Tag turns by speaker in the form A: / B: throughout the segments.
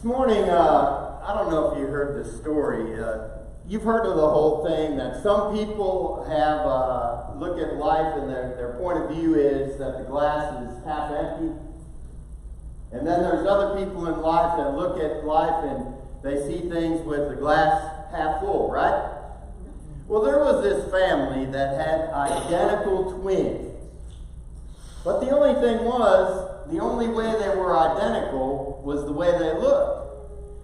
A: This morning, I don't know if you heard this story. You've heard of the whole thing that some people have look at life and their point of view is that the glass is half empty. And then there's other people in life that look at life and they see things with the glass half full, right? Well, there was this family that had identical twins. But the only thing was, the only way they were identical was the way they looked.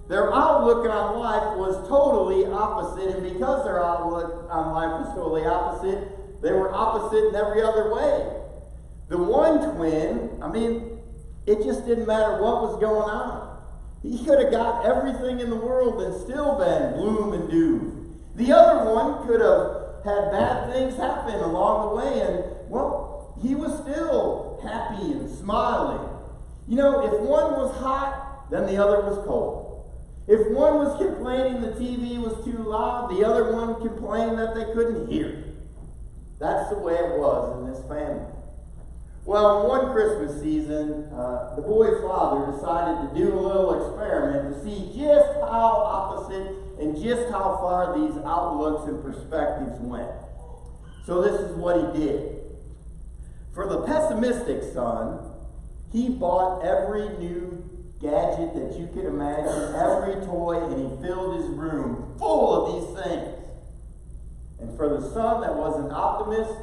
A: Their outlook on life was totally opposite, and because their outlook on life was totally opposite, they were opposite in every other way. The one twin, it just didn't matter what was going on. He could have got everything in the world and still been gloom and doom. The other one could have had bad things happen along the way, and, he was still happy and smiling. You know, if one was hot, then the other was cold. If one was complaining the TV was too loud, the other one complained that they couldn't hear. That's the way it was in this family. Well, one Christmas season, the boy's father decided to do a little experiment to see just how opposite and just how far these outlooks and perspectives went. So this is what he did. For the pessimistic son, he bought every new gadget that you could imagine, every toy, and he filled his room full of these things. And for the son that was an optimist,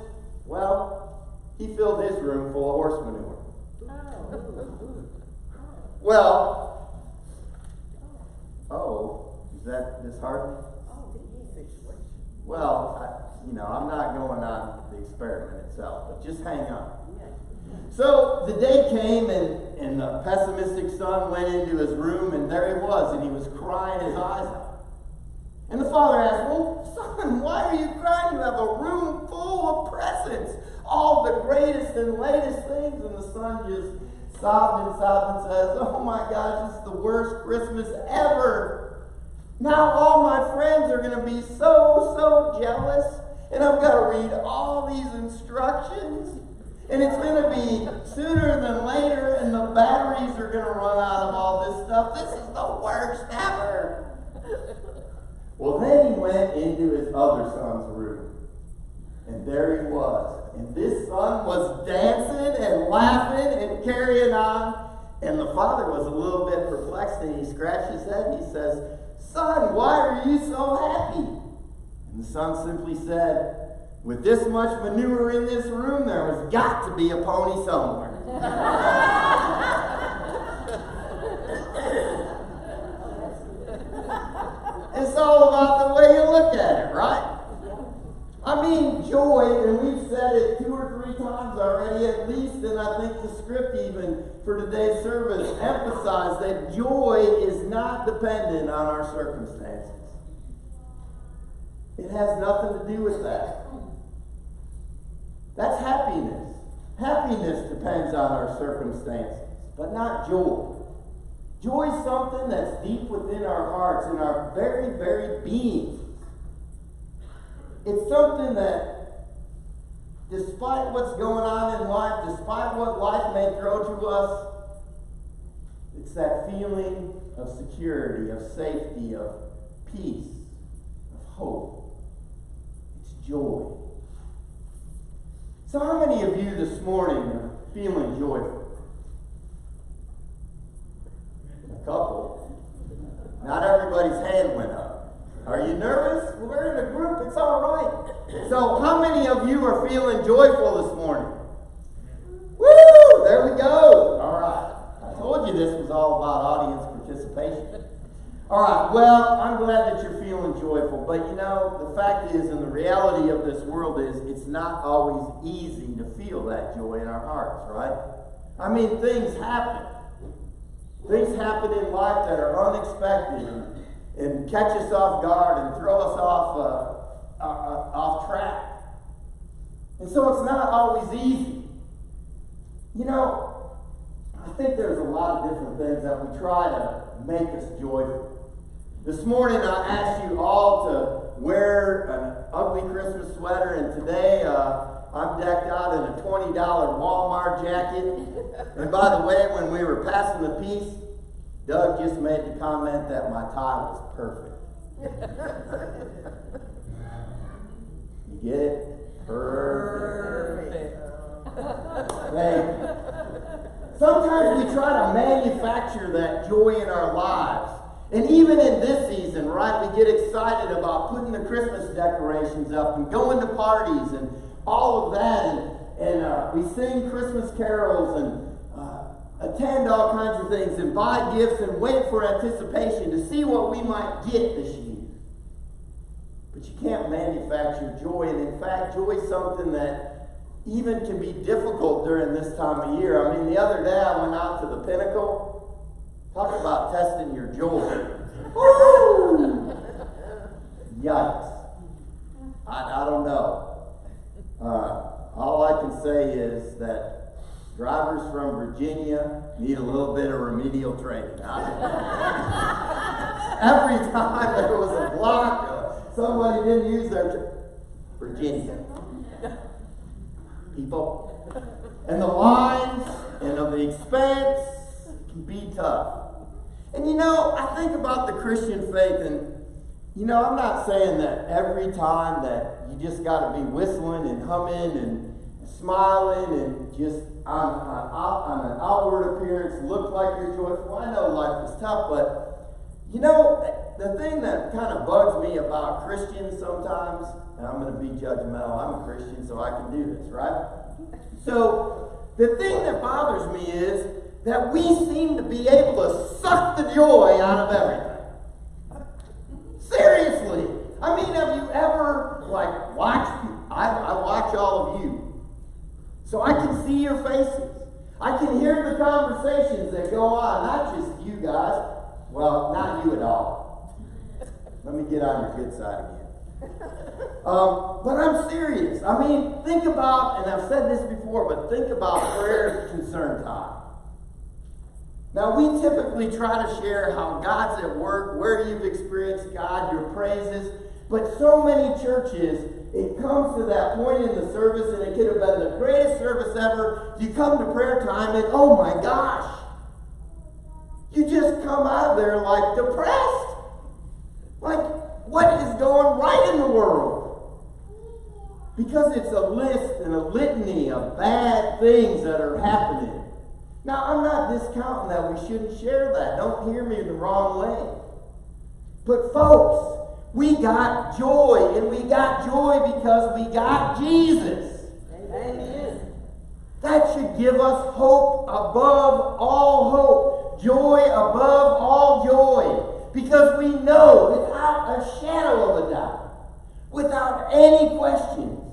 A: he filled his room full of horse manure. Is that disheartening? I'm not going on the experiment itself, but just hang on. So the day came and the pessimistic son went into his room, and there he was, and he was crying his eyes out. And the father asked, son, why are you crying? You have a room full of presents, all the greatest and latest things. And the son just sobbed and says, oh my gosh, this is the worst Christmas ever. Now all my friends are going to be so jealous, and I've got to read all these instructions. And it's going to be sooner than later, and the batteries are going to run out of all this stuff. This is the worst ever. Well, then he went into his other son's room. And there he was. And this son was dancing and laughing and carrying on. And the father was a little bit perplexed, and he scratched his head and he says, son, why are you so happy? And the son simply said, with this much manure in this room, there has got to be a pony somewhere. It's all about the way you look at it, right? Joy, and we've said it 2 or 3 times already at least, and I think the script even for today's service emphasized that joy is not dependent on our circumstances. It has nothing to do with that. That's happiness. Happiness depends on our circumstances, but not joy. Joy is something that's deep within our hearts, in our very, very being. It's something that, despite what's going on in life, despite what life may throw to us, it's that feeling of security, of safety, of peace, of hope. It's joy. So how many of you this morning are feeling joyful? A couple. Not everybody's hand went up. Are you nervous? We're in a group. It's all right. So how many of you are feeling joyful this morning? Woo! There we go. All right. I told you this was all about audience participation. All right. Well, I'm glad that you're feeling joyful. But the fact is, and the reality of this world is, it's not always easy to feel that joy in our hearts, right? Things happen. Things happen in life that are unexpected and catch us off guard and throw us off track. And so it's not always easy. I think there's a lot of different things that we try to make us joyful. This morning I asked you all to wear an ugly Christmas sweater, and today I'm decked out in a $20 Walmart jacket. And by the way, when we were passing the peace, Doug just made the comment that my tie was perfect. You get it? Perfect. Hey, sometimes we try to manufacture that joy in our lives. And even in this season, right, we get excited about putting the Christmas decorations up and going to parties and all of that. And we sing Christmas carols and attend all kinds of things and buy gifts and wait for anticipation to see what we might get this year. But you can't manufacture joy. And in fact, joy is something that even can be difficult during this time of year. I mean, the other day I went out to the Pinnacle. Talk about testing your joy. Woo! Yikes. I don't know. All I can say is that drivers from Virginia need a little bit of remedial training. Every time there was a block, somebody didn't use their Virginia. People. And the lines and of the expense can be tough. And you know, I think about the Christian faith, and you know, I'm not saying that every time that you just got to be whistling and humming and smiling and just on an outward appearance look like you're joyful. I know life is tough, but you know, the thing that kind of bugs me about Christians sometimes, and I'm going to be judgmental, I'm a Christian, so I can do this, right? So the thing that bothers me is that we seem to be able to suck the joy out of everything. Seriously. I mean, have you ever, watched, I watch all of you. So I can see your faces. I can hear the conversations that go on, not just you guys. Well, not you at all. Let me get on your good side again. But I'm serious. I mean, think about, and I've said this before, but think about prayer concern time. Now, we typically try to share how God's at work, where you've experienced God, your praises, but so many churches, it comes to that point in the service, and it could have been the greatest service ever. You come to prayer time, and oh my gosh, you just come out of there like depressed. Like, what is going right in the world? Because it's a list and a litany of bad things that are happening. Now, I'm not discounting that we shouldn't share that. Don't hear me the wrong way. But folks, we got joy, and we got joy because we got Jesus. Amen. That should give us hope above all hope, joy above all joy, because we know without a shadow of a doubt, without any question,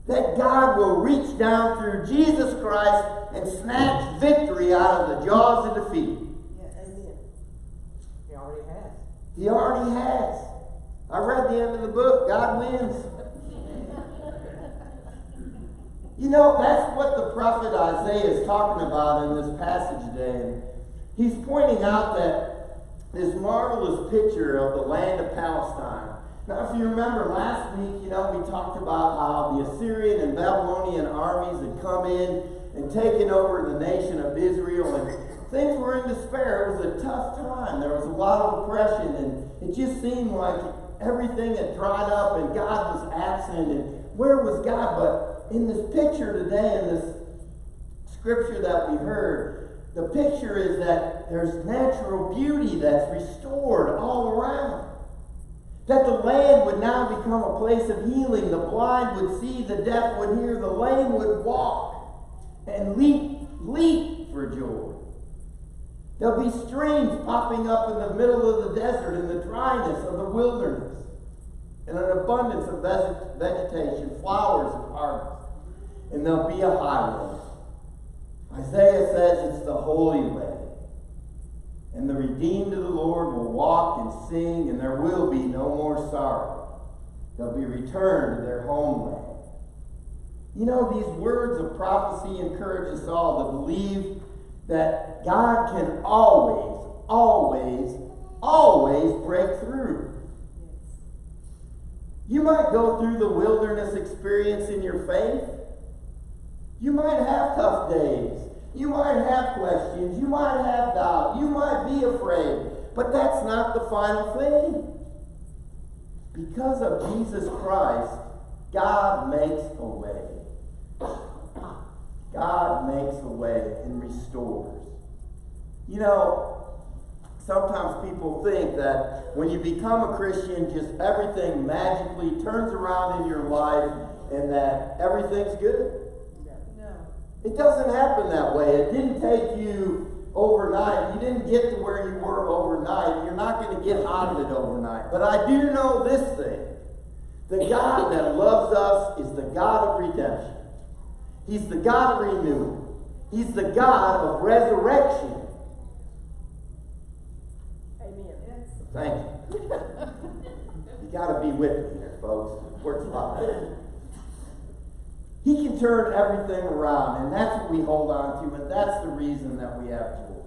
A: that God will reach down through Jesus Christ and snatch victory out of the jaws of defeat.
B: Yeah, amen. He already has.
A: He already has. I read the end of the book. God wins. You know, that's what the prophet Isaiah is talking about in this passage today. And he's pointing out that this marvelous picture of the land of Palestine. Now, if you remember last week, you know, we talked about how the Assyrian and Babylonian armies had come in and taken over the nation of Israel, and things were in despair. It was a tough time. There was a lot of oppression, and it just seemed like everything had dried up and God was absent, and where was God? But in this picture today, in this scripture that we heard, the picture is that there's natural beauty that's restored all around. That the land would now become a place of healing. The blind would see, the deaf would hear, the lame would walk and leap for joy. There'll be streams popping up in the middle of the desert, in the dryness of the wilderness, and an abundance of vegetation, flowers and harvest. And there'll be a highway. Isaiah says it's the holy way. And the redeemed of the Lord will walk and sing, and there will be no more sorrow. They'll be returned to their homeland. You know, these words of prophecy encourage us all to believe that God can always, always, always break through. You might go through the wilderness experience in your faith. You might have tough days. You might have questions. You might have doubt. You might be afraid. But that's not the final thing. Because of Jesus Christ, God makes a way. God makes a way and restores. You know, sometimes people think that when you become a Christian, just everything magically turns around in your life and that everything's good.
B: No.
A: It doesn't happen that way. It didn't take you overnight. You didn't get to where you were overnight. You're not going to get out of it overnight. But I do know this thing. The God that loves us is the God of redemption. He's the God of renewal. He's the God of resurrection.
B: Amen. Yes.
A: Thank you. You got to be with me here, folks. Works a lot. He can turn everything around, and that's what we hold on to, and that's the reason that we have joy.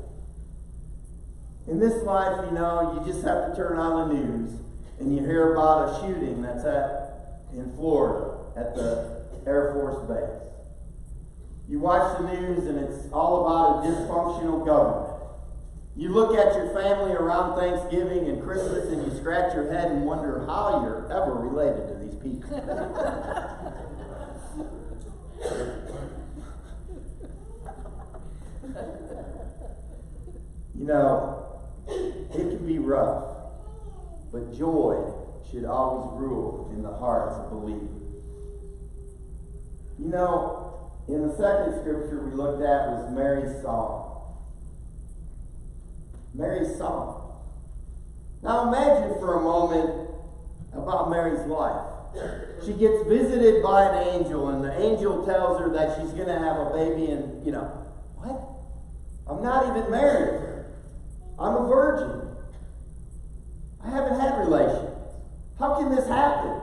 A: In this life, you know, you just have to turn on the news, and you hear about a shooting that's in Florida at the Air Force Base. You watch the news, and it's all about a dysfunctional government. You look at your family around Thanksgiving and Christmas, and you scratch your head and wonder how you're ever related to these people. You know, it can be rough, but joy should always rule in the hearts of believers. You know, in the second scripture we looked at was Mary's song. Mary's song. Now imagine for a moment about Mary's life. She gets visited by an angel, and the angel tells her that she's going to have a baby, and, you know, what? I'm not even married. I'm a virgin. I haven't had relations. How can this happen?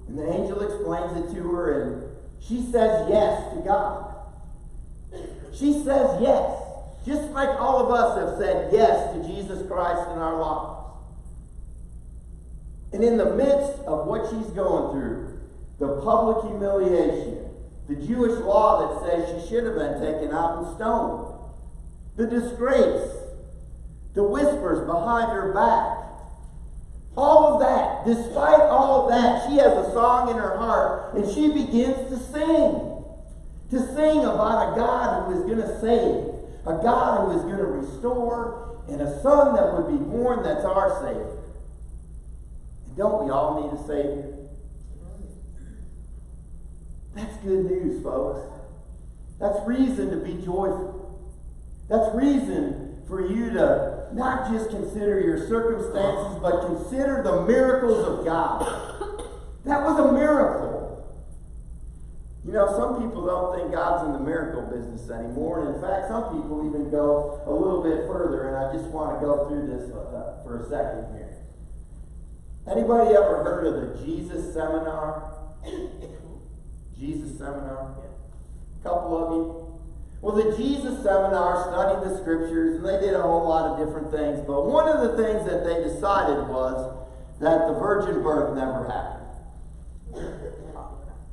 A: And the angel explains it to her, and she says yes to God. She says yes. Just like all of us have said yes to Jesus Christ in our lives. And in the midst of what she's going through, the public humiliation, the Jewish law that says she should have been taken out and stoned, the disgrace, the whispers behind her back, all of that, despite all of that, she has a song in her heart, and she begins to sing about a God who is going to save, a God who is going to restore, and a son that would be born that's our Savior. And don't we all need a Savior? That's good news, folks. That's reason to be joyful. That's reason for you to not just consider your circumstances, but consider the miracles of God. That was a miracle. You know, some people don't think God's in the miracle business anymore. And in fact, some people even go a little bit further. And I just want to go through this for a second here. Anybody ever heard of the Jesus Seminar? Jesus Seminar? A couple of you? Well, the Jesus Seminar studied the scriptures, and they did a whole lot of different things. But one of the things that they decided was that the virgin birth never happened.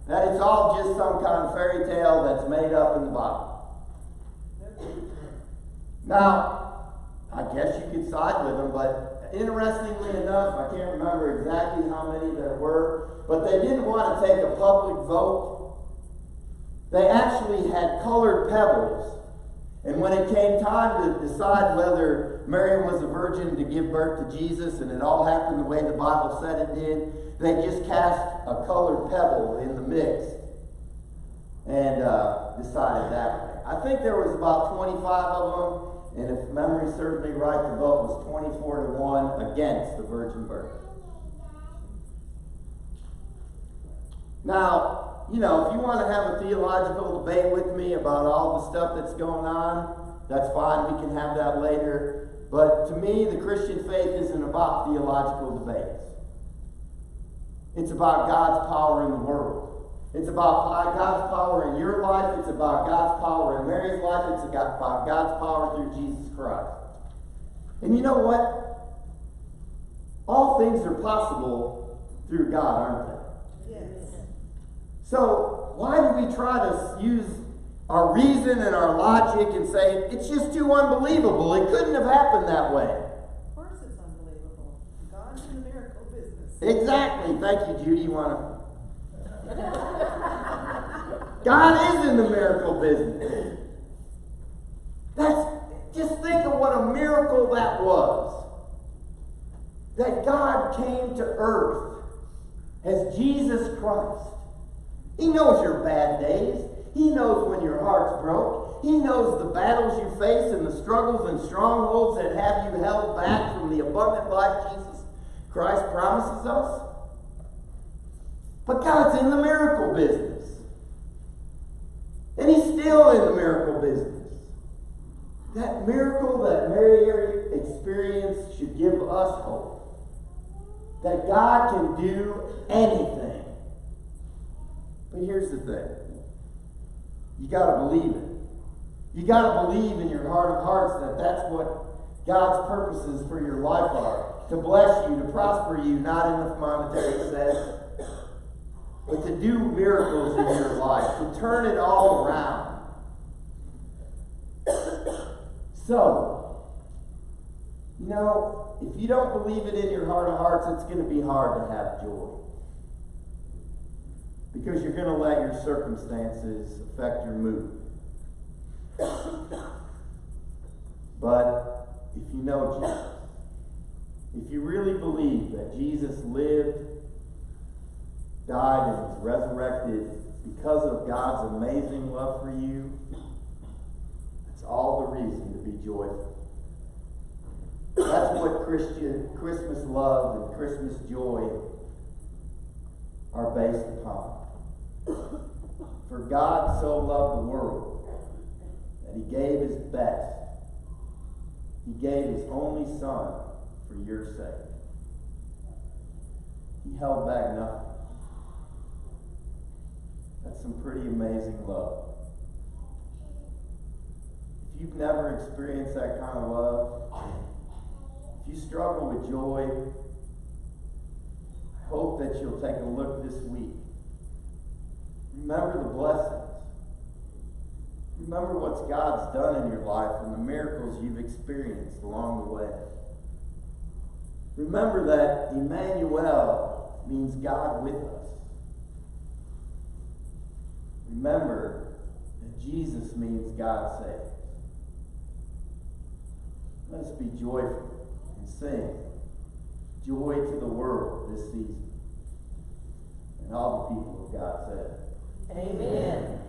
A: That it's all just some kind of fairy tale that's made up in the Bible. Now, I guess you could side with them, but interestingly enough, I can't remember exactly how many there were, but they didn't want to take a public vote. They actually had colored pebbles. And when it came time to decide whether Mary was a virgin to give birth to Jesus, and it all happened the way the Bible said it did, they just cast a colored pebble in the mix and decided that way. I think there was about 25 of them, and if memory serves me right, the vote was 24-1 against the virgin birth. Now, you know, if you want to have a theological debate with me about all the stuff that's going on, that's fine. We can have that later. But to me, the Christian faith isn't about theological debates. It's about God's power in the world. It's about God's power in your life. It's about God's power in Mary's life. It's about God's power through Jesus Christ. And you know what? All things are possible through God, aren't they?
B: Yes.
A: So why do we try to use our reason and our logic and say, it's just too unbelievable. It couldn't have happened that way.
B: Of course it's unbelievable. God's in the miracle business.
A: Exactly. Thank you, Judy. You want to... God is in the miracle business. Just think of what a miracle that was. That God came to earth as Jesus Christ. He knows your bad days. He knows when your heart's broke. He knows the battles you face and the struggles and strongholds that have you held back from the abundant life Jesus Christ promises us. But God's in the miracle business. And He's still in the miracle business. That miracle that Mary experienced should give us hope. That God can do anything. But here's the thing. You got to believe it. You got to believe in your heart of hearts that that's what God's purposes for your life are. To bless you, to prosper you, not in the monetary sense, but to do miracles in your life, to turn it all around. So, if you don't believe it in your heart of hearts, it's going to be hard to have joy. Because you're going to let your circumstances affect your mood. But if you know Jesus, if you really believe that Jesus lived, died, and was resurrected because of God's amazing love for you, that's all the reason to be joyful. That's what Christmas love and Christmas joy are based upon. For God so loved the world that He gave His best. He gave His only Son for your sake. He held back nothing. That's some pretty amazing love. If you've never experienced that kind of love, if you struggle with joy, I hope that you'll take a look this week. Remember the blessings. Remember what God's done in your life and the miracles you've experienced along the way. Remember that Emmanuel means God with us. Remember that Jesus means God saves. Let us be joyful and sing joy to the world this season. And all the people of God said,
B: Amen.